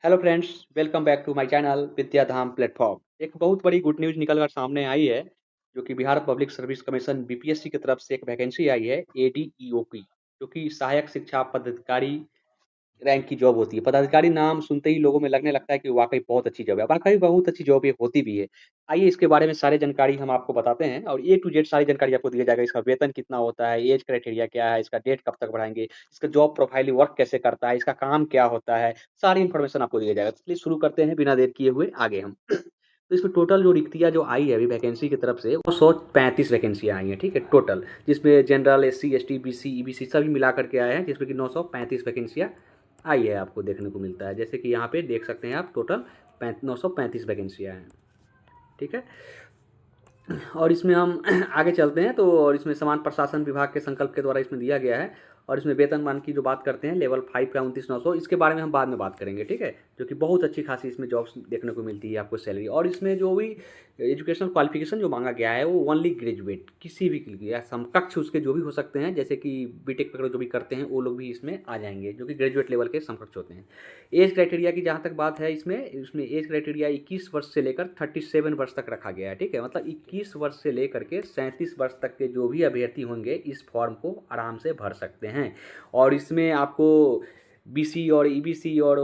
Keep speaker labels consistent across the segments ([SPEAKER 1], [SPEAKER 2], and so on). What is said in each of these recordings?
[SPEAKER 1] Hello friends, welcome back to my channel Vidyadham platform. एक बहुत बड़ी गुड न्यूज़ निकल कर सामने आई है, जो कि Bihar public service commission BPSC की तरफ से एक वैकेंसी आई है एडीईओपी, जो कि सहायक शिक्षा पदाधिकारी रैंक की जॉब होती है। पदाधिकारी नाम सुनते ही लोगों में लगने लगता है कि वाक़ई बहुत अच्छी जॉब है। वाक़ई बहुत अच्छी जॉब ये होती भी है। आइए इसके बारे में सारी जानकारी हम आपको बताते हैं और ए टू ज़ेड सारी जानकारी आपको दिया जाएगा। इसका वेतन कितना होता है, ऐज क्राइटेरिया क्या है, इसका डेट कब तक बढ़ाएँगे, इसका जॉब प्रोफाइल वर्क कैसे करता है, इसका काम क्या होता है, सारी इन्फॉर्मेशन आपको दिया जाएगा। तो चलिए शुरू करते हैं बिना देर किए हुए आगे हम। तो इसमें टोटल जो रिक्तियाँ जो आई है अभी वैकेंसी की तरफ से वो 135 वैकेंसियाँ आई हैं, ठीक है टोटल। जिसमें general, SC, ST, BC, EBC सभी मिला कर के आए हैं, जिसमें कि 935 वैकेंसियाँ आई है आपको देखने को मिलता है। जैसे कि यहाँ पे देख सकते हैं आप टोटल 935 वैकेंसियाँ हैं, ठीक है। और इसमें हम आगे चलते हैं तो और इसमें समान प्रशासन विभाग के संकल्प के द्वारा इसमें दिया गया है। और इसमें वेतनमान की जो बात करते हैं लेवल 5 का 29,900, इसके बारे में हम बाद में बात करेंगे, ठीक है। जो कि बहुत अच्छी खासी इसमें जॉब्स देखने को मिलती है आपको सैलरी। और इसमें जो भी एजुकेशनल क्वालिफिकेशन जो मांगा गया है वो ओनली ग्रेजुएट किसी भी या समकक्ष उसके जो भी हो सकते हैं, जैसे कि बीटेक वगैरह जो भी करते हैं वो लोग भी इसमें आ जाएंगे, जो कि ग्रेजुएट लेवल के समकक्ष होते हैं। एज क्राइटेरिया की जहाँ तक बात है इसमें इसमें एज क्राइटेरिया 21 वर्ष से लेकर 37 वर्ष तक रखा गया है, ठीक है। मतलब 21 वर्ष से लेकर के 37 वर्ष तक के जो भी अभ्यर्थी होंगे इस फॉर्म को आराम से भर सकते हैं। और इसमें आपको बीसी और ईबीसी और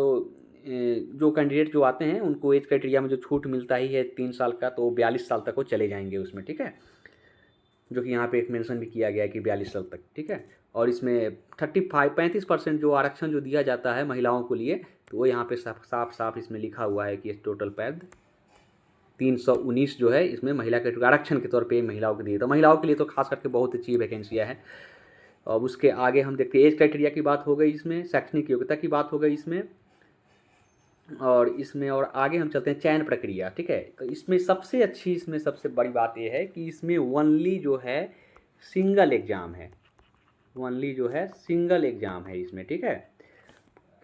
[SPEAKER 1] जो कैंडिडेट जो आते हैं उनको एज क्राइटेरिया में जो छूट मिलता ही है 3 साल का, तो 42 साल तक वो चले जाएंगे उसमें, ठीक है। जो कि यहाँ पे एक मेंशन भी किया गया है कि 42 साल तक, ठीक है। और इसमें 35% जो आरक्षण जो दिया जाता है महिलाओं के लिए, तो वो यहाँ पे साफ साफ साफ इसमें लिखा हुआ है कि टोटल पैद 319 जो है इसमें महिला के आरक्षण के तौर पे महिलाओं के लिए, तो महिलाओं के लिए तो खास करके बहुत अच्छी वैकेंसियाँ हैं। अब उसके आगे हम देखते हैं एज क्राइटेरिया की बात हो गई, इसमें शैक्षणिक योग्यता की बात हो गई इसमें। और आगे हम चलते हैं चयन प्रक्रिया, ठीक है। तो इसमें सबसे अच्छी इसमें सबसे बड़ी बात ये है कि इसमें ओनली जो है सिंगल एग्ज़ाम है, ओनली जो है सिंगल एग्ज़ाम है इसमें, ठीक है।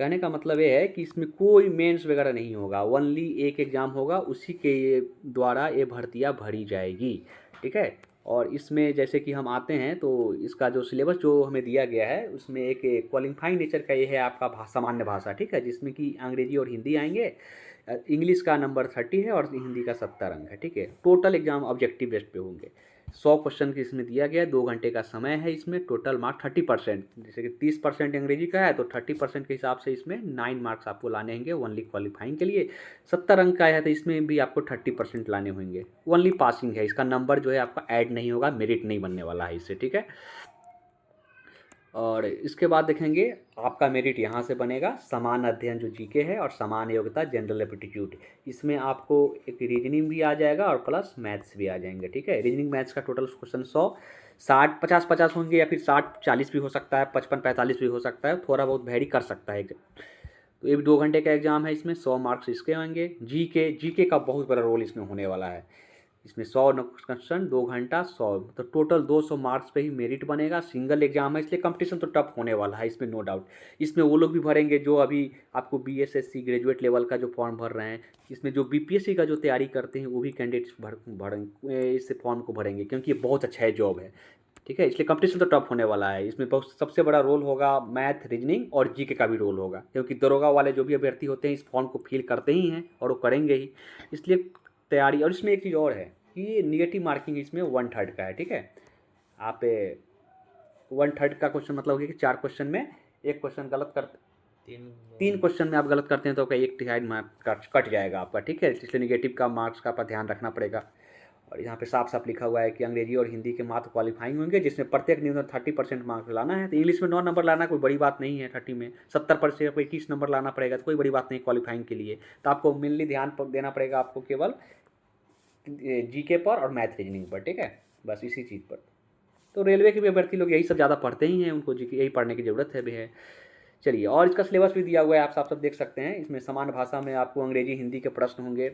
[SPEAKER 1] कहने का मतलब ये है कि इसमें कोई मेंस वगैरह नहीं होगा, ओनली एक एग्ज़ाम होगा, उसी के द्वारा ये भर्तियाँ भरी जाएगी, ठीक है। और इसमें जैसे कि हम आते हैं तो इसका जो सिलेबस जो हमें दिया गया है उसमें एक क्वालिफाइंग नेचर का ये है आपका सामान्य भाषा, ठीक है, जिसमें कि अंग्रेजी और हिंदी आएंगे। इंग्लिश का नंबर 30 है और हिंदी का 70 अंक है, ठीक है। टोटल एग्जाम ऑब्जेक्टिव बेस्ड पे होंगे। 100 क्वेश्चन की इसमें दिया गया है, 2 घंटे का समय है इसमें। टोटल मार्क 30%, जैसे कि 30% अंग्रेजी का है तो 30% के हिसाब से इसमें 9 मार्क्स आपको लाने होंगे ओनली क्वालिफाइंग के लिए। 70 अंक का है तो इसमें भी आपको 30% लाने होंगे। ओनली पासिंग है, इसका नंबर जो है आपका ऐड नहीं होगा, मेरिट नहीं बनने वाला है इससे, ठीक है। और इसके बाद देखेंगे आपका मेरिट यहाँ से बनेगा समान अध्ययन जो जीके है और समान योग्यता जनरल एप्टीट्यूड। इसमें आपको एक रीजनिंग भी आ जाएगा और प्लस मैथ्स भी आ जाएंगे, ठीक है। रीजनिंग मैथ्स का टोटल क्वेश्चन 100, 60 50 होंगे या फिर 60 40 भी हो सकता है, 55 45 भी हो सकता है, थोड़ा बहुत वेरी कर सकता है। तो ये भी 2 घंटे का एग्जाम है, इसमें 100 मार्क्स इसके होंगे। जीके का बहुत बड़ा रोल इसमें होने वाला है। इसमें 100 क्वेश्चन, 2 घंटा 100, तो टोटल 200 मार्क्स पे ही मेरिट बनेगा। सिंगल एग्जाम है इसलिए कंपटीशन तो टफ होने वाला है इसमें, नो डाउट। इसमें वो लोग भी भरेंगे जो अभी आपको बीएसएससी ग्रेजुएट लेवल का जो फॉर्म भर रहे हैं। इसमें जो बीपीएससी का जो तैयारी करते हैं वो भी कैंडिडेट्स भरेंगे, इस फॉर्म को भरेंगे, क्योंकि ये बहुत अच्छा है जॉब है, ठीक है। इसलिए कंपटीशन तो टफ होने वाला है। इसमें बहुत सबसे बड़ा रोल होगा मैथ, रीजनिंग और जीके का भी रोल होगा, क्योंकि दरोगा वाले जो भी अभ्यर्थी होते हैं इस फॉर्म को फिल करते ही हैं और वो करेंगे ही, इसलिए तैयारी। और इसमें एक चीज़ और है कि निगेटिव मार्किंग इसमें 1/3 का है, ठीक है। आप 1/3 का क्वेश्चन मतलब होगा कि 4 क्वेश्चन में एक क्वेश्चन गलत कर, 3 क्वेश्चन में आप गलत करते हैं तो आपका 1/3 मार्क कट जाएगा आपका, ठीक है। इसलिए निगेटिव का मार्क्स का आपका ध्यान रखना पड़ेगा। और यहाँ पे साफ साफ लिखा हुआ है कि अंग्रेजी और हिंदी के मात्र क्वालिफाइंग होंगे, जिसमें प्रत्येक न्यूनतम 30% मार्क्स लाना है। तो इंग्लिश में 9 नंबर लाना कोई बड़ी बात नहीं है, 30 में 70% आपको 21 नंबर लाना पड़ेगा, तो कोई बड़ी बात नहीं क्वालिफाइंग के लिए। तो आपको मेनली ध्यान देना पड़ेगा आपको केवल जीके पर और मैथ रीजनिंग पर, ठीक है, बस इसी चीज़ पर। तो रेलवे के भी अभ्यर्थी लोग यही सब ज़्यादा पढ़ते ही हैं, उनको जीके यही पढ़ने की ज़रूरत है भी है। चलिए, और इसका सिलेबस भी दिया हुआ है, आप साफ साफ देख सकते हैं। इसमें समान भाषा में आपको अंग्रेजी हिंदी के प्रश्न होंगे,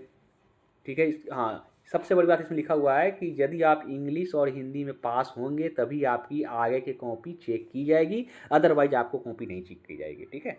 [SPEAKER 1] ठीक है। हाँ, सबसे बड़ी बात इसमें लिखा हुआ है कि यदि आप इंग्लिश और हिंदी में पास होंगे तभी आपकी आगे की कॉपी चेक की जाएगी, अदरवाइज आपको कॉपी नहीं चेक की जाएगी, ठीक है।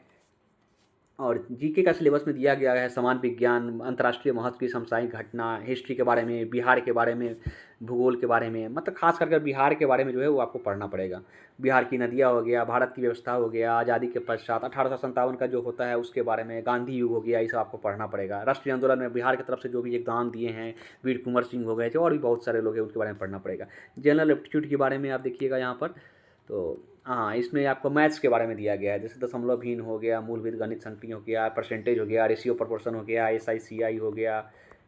[SPEAKER 1] और जीके का सिलेबस में दिया गया है समाज विज्ञान, अंतर्राष्ट्रीय महत्व की समसामयिक घटना, हिस्ट्री के बारे में, बिहार के बारे में, भूगोल के बारे में, मतलब खास करके बिहार के बारे में जो है वो आपको पढ़ना पड़ेगा। बिहार की नदियाँ हो गया, भारत की व्यवस्था हो गया, आज़ादी के पश्चात 1857 का जो होता है उसके बारे में, गांधी युग हो गया, ये सब आपको पढ़ना पड़ेगा। राष्ट्रीय आंदोलन में बिहार की तरफ से जो भी योगदान दिए हैं, वीर कुंवर सिंह हो गए, जो और भी बहुत सारे लोग हैं उनके बारे में पढ़ना पड़ेगा। जनरल एप्टीट्यूड के बारे में आप देखिएगा यहाँ पर, तो हाँ, इसमें आपको मैथ्स के बारे में दिया गया है, जैसे दशमलव भिन्न हो गया, मूलभूत गणित संक्रिय हो गया, परसेंटेज हो गया, रेशियो प्रोपोर्शन हो गया, SI CI हो गया,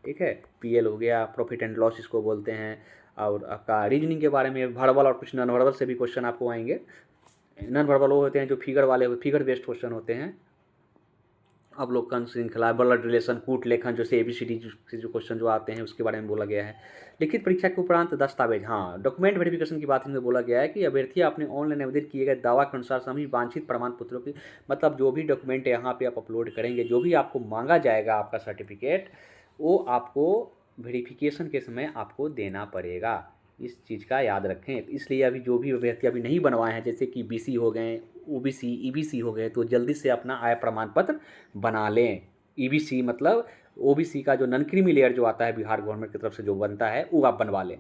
[SPEAKER 1] ठीक है, PL हो गया, प्रॉफिट एंड लॉस इसको बोलते हैं। और आपका रीजनिंग के बारे में वर्बल और कुछ नॉन वर्बल से भी क्वेश्चन आपको आएंगे। नॉन वर्बल वो होते हैं जो फिगर वाले, फिगर बेस्ड क्वेश्चन होते हैं। अवलोकन, श्रृंखला, ब्लड रिलेशन, कूट लेखन, जैसे ABCD से जो क्वेश्चन जो आते हैं उसके बारे में बोला गया है। लिखित परीक्षा के उपरांत दस्तावेज, हाँ, डॉक्यूमेंट वेरिफिकेशन की बात इनमें बोला गया है कि अभ्यर्थी अपने ऑनलाइन आवेदन किए गए दावा के अनुसार सभी वांछित प्रमाण पत्रों की, मतलब जो भी डॉक्यूमेंट यहाँ पे आप अपलोड करेंगे, जो भी आपको मांगा जाएगा आपका सर्टिफिकेट, वो आपको वेरिफिकेशन के समय आपको देना पड़ेगा। इस चीज़ का याद रखें। इसलिए अभी जो भी अभ्यर्थी अभी नहीं बनवाए हैं, जैसे कि BC हो गए, OBC, EBC हो गए, तो जल्दी से अपना आय प्रमाण पत्र बना लें। EBC मतलब OBC का जो नॉन क्रीमी लेयर जो आता है बिहार गवर्नमेंट की तरफ से जो बनता है वो आप बनवा लें।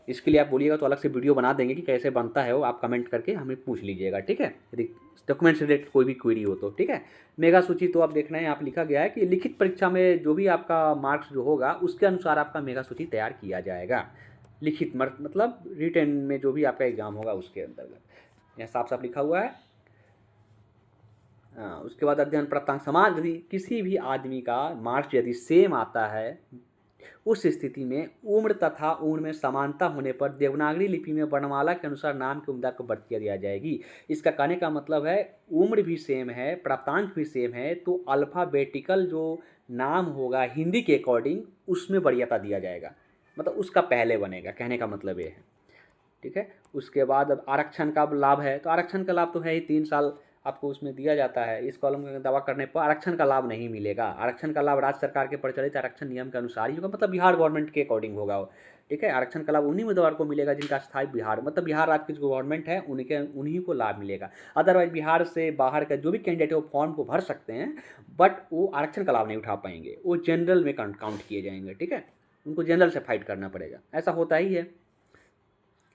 [SPEAKER 1] इसके लिए आप बोलिएगा तो अलग से वीडियो बना देंगे कि कैसे बनता है वो, आप कमेंट करके हमें पूछ लीजिएगा, ठीक है, यदि डॉक्यूमेंट से रिलेटेड कोई भी क्वेरी हो तो, ठीक है। मेगा सूची तो आप देख रहे हैं, यहाँ पर लिखा गया है कि लिखित परीक्षा में जो भी आपका मार्क्स जो होगा उसके अनुसार आपका मेगा सूची तैयार किया जाएगा। लिखित मतलब रिटन में जो भी आपका एग्जाम होगा उसके अंतर्गत यहाँ साफ साफ लिखा हुआ है। उसके बाद अध्ययन प्राप्तांक, समाज यदि किसी भी आदमी का मार्क्स यदि सेम आता है, उस स्थिति में उम्र तथा उम्र में समानता होने पर देवनागरी लिपि में वर्णमाला के अनुसार नाम की उम्दा को बढ़ती दिया जाएगी। इसका कहने का मतलब है उम्र भी सेम है, प्राप्तांक भी सेम है, तो अल्फ़ाबेटिकल जो नाम होगा हिंदी के अकॉर्डिंग उसमें वरीयता दिया जाएगा, मतलब उसका पहले बनेगा, कहने का मतलब ये है, ठीक है। उसके बाद अब आरक्षण का लाभ है, तो आरक्षण का लाभ तो है ही, 3 साल आपको उसमें दिया जाता है। इस कॉलम में दावा करने पर आरक्षण का लाभ नहीं मिलेगा। आरक्षण का लाभ राज्य सरकार के प्रचलित आरक्षण नियम के अनुसार ही होगा, मतलब बिहार गवर्नमेंट के अकॉर्डिंग होगा वो, ठीक है। आरक्षण का लाभ उन्हीं उम्मीदवार को मिलेगा जिनका स्थायी बिहार, मतलब बिहार राज्य की जो गवर्नमेंट है उन्हीं को लाभ मिलेगा। अदरवाइज बिहार से बाहर का जो भी कैंडिडेट है वो फॉर्म को भर सकते हैं, बट वो आरक्षण का लाभ नहीं उठा पाएंगे, वो जनरल में काउंट किए जाएंगे, ठीक है। उनको जनरल से फाइट करना पड़ेगा, ऐसा होता ही है।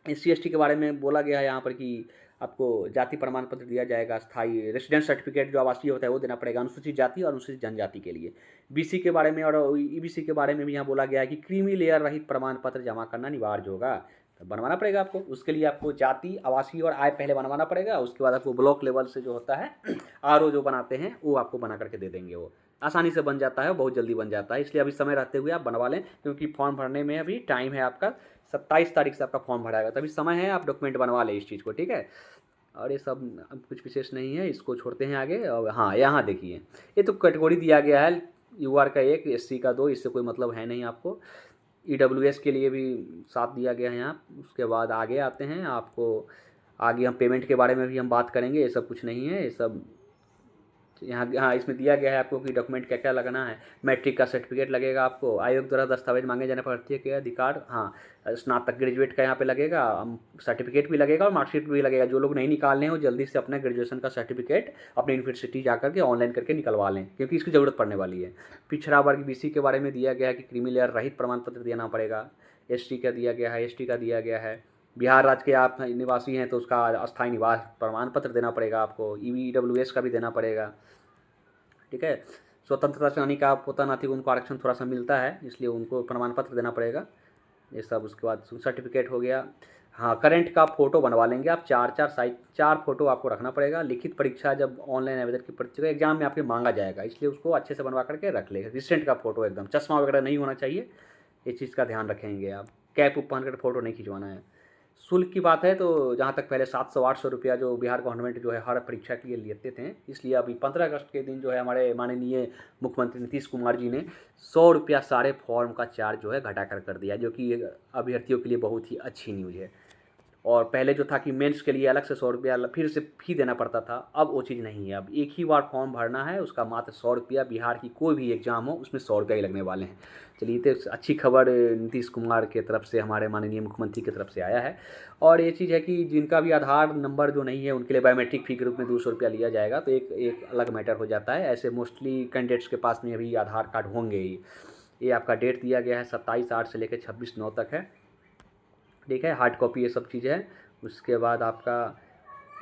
[SPEAKER 1] SC ST के बारे में बोला गया है यहाँ पर कि आपको जाति प्रमाण पत्र दिया जाएगा, स्थायी रेसिडेंस सर्टिफिकेट जो आवासीय होता है वो देना पड़ेगा अनुसूचित जाति और अनुसूचित जनजाति के लिए। BC के बारे में और EBC के बारे में भी यहाँ बोला गया है कि क्रीमी लेयर रहित प्रमाण पत्र जमा करना अनिवार्य होगा, तो बनवाना पड़ेगा आपको। उसके लिए आपको जाति, आवासीय और आय पहले बनवाना पड़ेगा, उसके बाद आपको ब्लॉक लेवल से जो होता है RO जो बनाते हैं वो आपको बना करके दे देंगे, वो आसानी से बन जाता है, बहुत जल्दी बन जाता है। इसलिए अभी समय रहते हुए आप बनवा लें, क्योंकि फॉर्म भरने में अभी टाइम है आपका, 27 तारीख से आपका फॉर्म भराएगा, तभी समय है, आप डॉक्यूमेंट बनवा लें इस चीज़ को, ठीक है। और ये सब अब कुछ विशेष नहीं है, इसको छोड़ते हैं आगे। और हाँ, यहाँ देखिए, ये तो कैटेगरी दिया गया है, UR का 1, SC का 2, इससे कोई मतलब है नहीं आपको। EWS के लिए भी 7 दिया गया है यहाँ। उसके बाद आगे आते हैं, आपको आगे हम पेमेंट के बारे में भी हम बात करेंगे, ये सब कुछ नहीं है, ये सब यहाँ हाँ इसमें दिया गया है आपको कि डॉक्यूमेंट क्या क्या लगाना है। मैट्रिक का सर्टिफिकेट लगेगा आपको, आयोग द्वारा दस्तावेज मांगे जाने पर अभ्यर्थी के अधिकार, हाँ, स्नातक ग्रेजुएट का यहाँ पे लगेगा, सर्टिफिकेट भी लगेगा और मार्कशीट भी लगेगा। जो लोग नहीं निकालने हैं वो जल्दी से अपना ग्रेजुएशन का सर्टिफिकेट अपनी यूनिवर्सिटी जाकर के ऑनलाइन करके निकलवा लें, क्योंकि इसकी ज़रूरत पड़ने वाली है। पिछड़ा वर्ग BC के बारे में दिया गया है कि क्रीमी लेयर रहित प्रमाण पत्र देना पड़ेगा। ST का दिया गया है, ST का दिया गया है। बिहार राज्य के आप निवासी हैं तो उसका अस्थायी निवास प्रमाण पत्र देना पड़ेगा आपको। EWS का भी देना पड़ेगा, ठीक है। स्वतंत्रता सेनानी का पोता नाती को उनको आरक्षण थोड़ा सा मिलता है, इसलिए उनको प्रमाण पत्र देना पड़ेगा, ये सब। उसके बाद सर्टिफिकेट हो गया। हाँ, करंट का फ़ोटो बनवा लेंगे आप, 4 साइज 4 फोटो आपको रखना पड़ेगा। लिखित परीक्षा जब ऑनलाइन आवेदन की परीक्षा एग्जाम में आपके मांगा जाएगा, इसलिए उसको अच्छे से बनवा करके रख लेगा। रिसेंट का फ़ोटो एकदम, चश्मा वगैरह नहीं होना चाहिए, ये चीज़ का ध्यान रखेंगे आप। कैप उप पहन कर फ़ोटो नहीं खिंचवाना है। शुल्क की बात है तो जहाँ तक पहले 700-800 रुपया जो बिहार गवर्नमेंट जो है हर परीक्षा के लिए लेते थे, इसलिए अभी 15 अगस्त के दिन जो है हमारे माननीय मुख्यमंत्री नीतीश कुमार जी ने 100 रुपया सारे फॉर्म का चार्ज जो है घटा कर दिया, जो कि अभ्यर्थियों के लिए बहुत ही अच्छी न्यूज़ है। और पहले जो था कि मेंस के लिए अलग से 100 रुपया फिर से फ़ी देना पड़ता था, अब वो चीज़ नहीं है। अब एक ही बार फॉर्म भरना है, उसका मात्र 100 रुपया। बिहार की कोई भी एग्ज़ाम हो उसमें 100 रुपया ही लगने वाले हैं। चलिए, तो अच्छी खबर नीतीश कुमार की तरफ से, हमारे माननीय मुख्यमंत्री की तरफ से आया है। और ये चीज़ है कि जिनका भी आधार नंबर जो नहीं है उनके लिए बायोमेट्रिक फ़ी के रूप में 200 रुपया लिया जाएगा, तो एक अलग मैटर हो जाता है। ऐसे मोस्टली कैंडिडेट्स के पास में अभी आधार कार्ड होंगे ही। ये आपका डेट दिया गया है 27/8 से लेकर 26/9 तक है, ठीक है। हार्ड कॉपी ये सब चीज़ है। उसके बाद आपका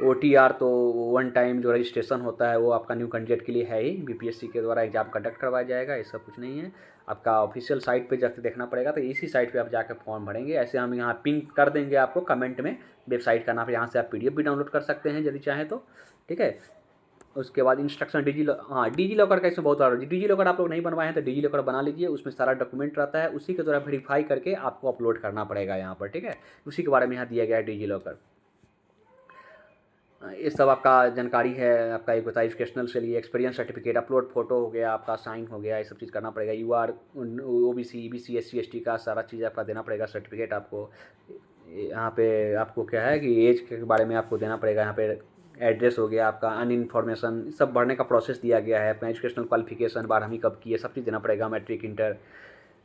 [SPEAKER 1] OTR तो वन टाइम जो रजिस्ट्रेशन होता है वो आपका न्यू कैंडिडेट के लिए है ही, बीपीएससी के द्वारा एग्जाम कंडक्ट करवाया जाएगा, ये सब कुछ नहीं है। आपका ऑफिशियल साइट पे जाकर देखना पड़ेगा, तो इसी साइट पे आप जाकर फॉर्म भरेंगे। ऐसे हम यहाँ पिन कर देंगे आपको कमेंट में वेबसाइट का नाम, यहाँ से आप PDF भी डाउनलोड कर सकते हैं यदि चाहें तो, ठीक है। उसके बाद इंस्ट्रक्शन डिजी लॉकर का इसमें बहुत सारा, डिजी लॉकर आप लोग नहीं बनवाए हैं तो डिजी लॉकर बना लीजिए। उसमें सारा डॉक्यूमेंट रहता है, उसी के द्वारा वेरीफाई करके आपको अपलोड करना पड़ेगा यहाँ पर, ठीक है। उसी के बारे में यहाँ दिया गया है डिजी लॉकर। ये सब आपका जानकारी है। आपका एक होता है एजुकेशनल से लिए एक्सपीरियंस सर्टिफिकेट, अपलोड फोटो हो गया, आपका साइन हो गया, ये सब चीज़ करना पड़ेगा। UR OBC EBC SC ST का सारा चीज़ आपका देना पड़ेगा सर्टिफिकेट आपको। यहाँ पे आपको क्या है कि एज के बारे में आपको देना पड़ेगा। यहाँ पे एड्रेस हो गया आपका, अन इन्फॉर्मेशन, सब भरने का प्रोसेस दिया गया है। अपना एजुकेशनल क्वालिफिकेशन, 12वीं कब की है, सब चीज़ देना पड़ेगा। मैट्रिक, इंटर,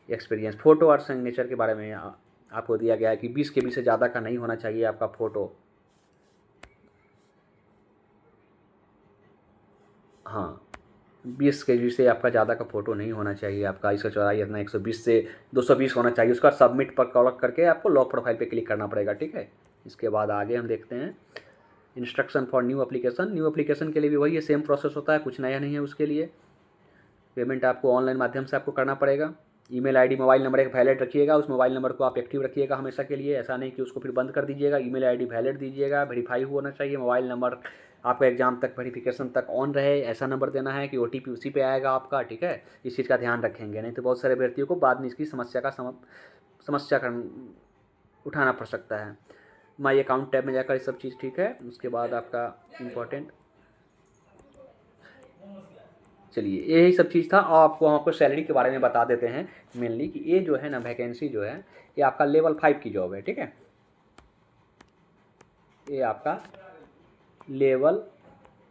[SPEAKER 1] एक्सपीरियंस, फ़ोटो और सिग्नेचर के बारे में आपको दिया गया है कि 20 KB से ज़्यादा का नहीं होना चाहिए आपका फ़ोटो। हाँ, 20 KG से आपका ज़्यादा का फ़ोटो नहीं होना चाहिए आपका। इसका चौड़ाई इतना 120 से 220 होना चाहिए। उसका सबमिट पर क्लिक करके आपको लॉक प्रोफाइल पे क्लिक करना पड़ेगा, ठीक है। इसके बाद आगे हम देखते हैं instruction for new application. New application के लिए भी वही है, सेम प्रोसेस होता है, कुछ नया नहीं है उसके लिए। पेमेंट आपको ऑनलाइन माध्यम से आपको करना पड़ेगा। ईमेल आईडी, मोबाइल नंबर एक वैलिड रखिएगा। उस मोबाइल नंबर को आप एक्टिव रखिएगा हमेशा के लिए, ऐसा नहीं कि उसको फिर बंद कर दीजिएगा। ईमेल आईडी वैलिड दीजिएगा, वेरीफाई होना चाहिए। मोबाइल नंबर आपका एग्जाम तक, वेरिफिकेशन तक ऑन रहे, ऐसा नंबर देना है कि OTP उसी पे आएगा आपका, ठीक है। इस चीज़ का ध्यान रखेंगे, नहीं तो बहुत सारे व्यक्तियों को बाद में इसकी समस्या का उठाना पड़ सकता है। माई अकाउंट टैब में जाकर ये सब चीज़, ठीक है। उसके बाद आपका इम्पोर्टेंट, चलिए यही सब चीज़ था। और आपको सैलरी के बारे में बता देते हैं मेनली कि ये जो है ना वैकेंसी जो है, ये आपका लेवल 5 की जॉब है, ठीक है। ये आपका लेवल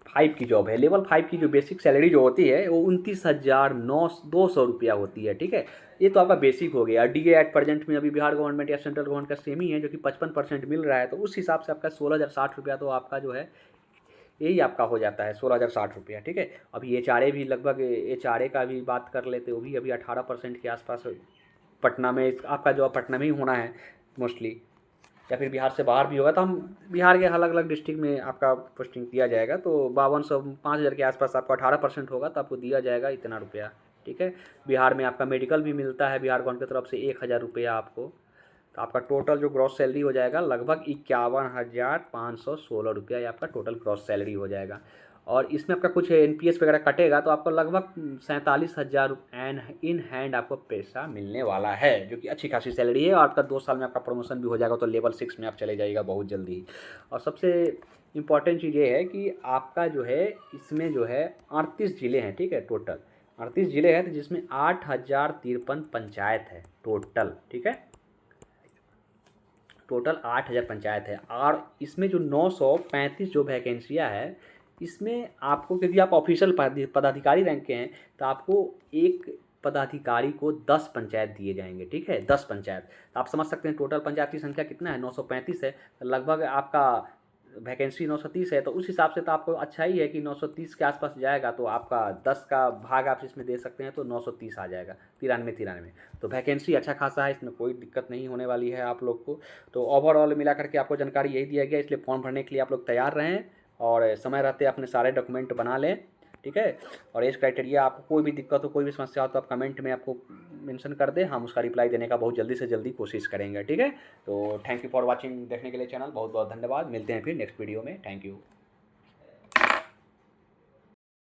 [SPEAKER 1] 5 की जॉब है। लेवल 5 की जो बेसिक सैलरी जो होती है वो 29,200 रुपया होती है, ठीक है। ये तो आपका बेसिक हो गया। DA एट प्रेजेंट में अभी बिहार गवर्नमेंट या सेंट्रल गवर्नमेंट का सेम ही है, जो कि 55% मिल रहा है, तो उस हिसाब से आपका 16,060 रुपया तो आपका जो है यही आपका हो जाता है, 16,060 रुपया, ठीक है। अभी HRA भी लगभग, HRA का भी बात कर लेते, वो भी अभी 18% के आसपास पटना में, आपका जॉब पटना में ही होना है मोस्टली, या फिर बिहार से बाहर भी होगा तो हम बिहार के अलग अलग डिस्ट्रिक्ट में आपका पोस्टिंग किया जाएगा। तो 5200 5,000 के आसपास आपको 18% होगा तो आपको दिया जाएगा इतना रुपया, ठीक है। बिहार में आपका मेडिकल भी मिलता है बिहार गवर्नमेंट की तरफ से 1,000 रुपया आपको। तो आपका टोटल जो ग्रॉस सैलरी हो जाएगा लगभग 51,516 रुपया, ये आपका टोटल ग्रॉस सैलरी हो जाएगा। और इसमें आपका कुछ NPS वगैरह कटेगा तो आपको लगभग 47,000 इन हैंड आपको पैसा मिलने वाला है, जो कि अच्छी खासी सैलरी है। और आपका 2 साल में आपका प्रमोशन भी हो जाएगा, तो लेवल 6 में आप चले जाइएगा बहुत जल्दी ही। और सबसे इम्पॉर्टेंट चीज़ ये है कि आपका जो है इसमें जो है 38 ज़िले हैं, ठीक है। टोटल 38 ज़िले हैं, तो जिसमें 8,053 पंचायत है टोटल, ठीक है। टोटल 8,000 पंचायत है। और इसमें जो 935 जो वैकेंसियाँ है, इसमें आपको, क्योंकि आप ऑफिशियल पदाधिकारी रैंक के हैं, तो आपको एक पदाधिकारी को 10 पंचायत दिए जाएंगे, ठीक है। 10 पंचायत, तो आप समझ सकते हैं टोटल पंचायत की संख्या कितना है, 935 है। तो लगभग आपका वैकेंसी 930 है, तो उस हिसाब से तो आपको अच्छा ही है कि 930 के आसपास जाएगा। तो आपका 10 का भाग आप इसमें दे सकते हैं, तो 930 आ जाएगा, 93। तो वैकेंसी अच्छा खासा है, इसमें कोई दिक्कत नहीं होने वाली है आप लोग को। तो ओवरऑल मिला करके आपको जानकारी यही दिया गया, इसलिए फॉर्म भरने के लिए आप लोग तैयार रहें और समय रहते अपने सारे डॉक्यूमेंट बना लें, ठीक है। और एज क्राइटेरिया, आपको कोई भी दिक्कत हो, कोई भी समस्या हो, तो आप कमेंट में आपको मेंशन कर दें, हम उसका रिप्लाई देने का बहुत जल्दी से जल्दी कोशिश करेंगे, ठीक है। तो थैंक यू फॉर वाचिंग, देखने के लिए चैनल बहुत बहुत धन्यवाद। मिलते हैं फिर नेक्स्ट वीडियो में, थैंक यू।